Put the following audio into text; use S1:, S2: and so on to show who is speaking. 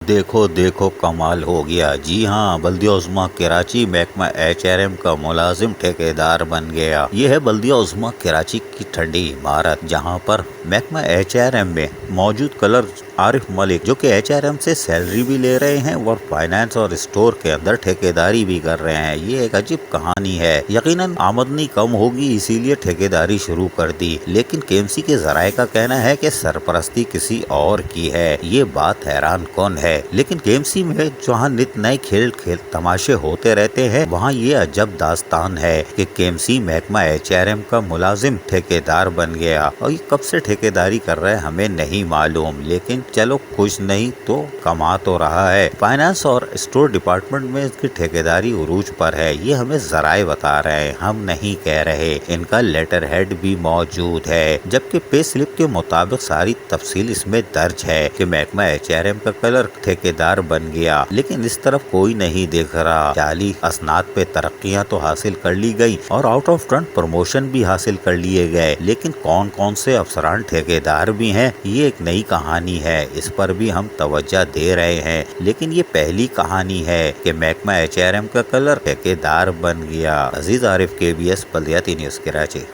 S1: देखो देखो कमाल हो गया। जी हाँ, बल्दिया उज़्मा कराची महकमा HRM का मुलाजिम ठेकेदार बन गया। ये है बल्दिया उज़्मा कराची की ठंडी इमारत, जहाँ पर महकमा HRM में मौजूद कलर आरिफ मलिक, जो कि HRM से सैलरी भी ले रहे हैं और फाइनेंस और स्टोर के अंदर ठेकेदारी भी कर रहे हैं। ये एक अजीब कहानी है। यकीनन आमदनी कम होगी, इसीलिए ठेकेदारी शुरू कर दी, लेकिन KMC के जराये का कहना है कि सरपरस्ती किसी और की है। ये बात हैरान कौन है। लेकिन KMC में जहाँ नित नए खेल तमाशे होते रहते हैं, वहाँ ये अजब दास्तान है कि KMC महकमा HRM का मुलाजिम ठेकेदार बन गया, और ये कब से ठेकेदारी कर रहा है हमें नहीं मालूम, लेकिन चलो कुछ नहीं तो कमा तो रहा है। फाइनेंस और स्टोर डिपार्टमेंट में इसकी ठेकेदारी उरूज पर है, ये हमें जराये बता रहे हैं, हम नहीं कह रहे। इनका लेटर हेड भी मौजूद है, जबकि पे स्लिप के मुताबिक सारी तफसील इसमें दर्ज है कि महकमा HRM का कलर ठेकेदार बन गया, लेकिन इस तरफ कोई नहीं देख रहा। जाली असनाद पे तरक्कियां तो हासिल कर ली गई और आउट ऑफ टर्न प्रमोशन भी हासिल कर लिए गए, लेकिन कौन कौन से अफसरान ठेकेदार भी हैं, ये एक नई कहानी है। इस पर भी हम तवज्जो दे रहे हैं, लेकिन ये पहली कहानी है कि महकमा HRM का कलर ठेकेदार बन गया। अजीज आरिफ, KBS बल्दियाती न्यूज़ कराची।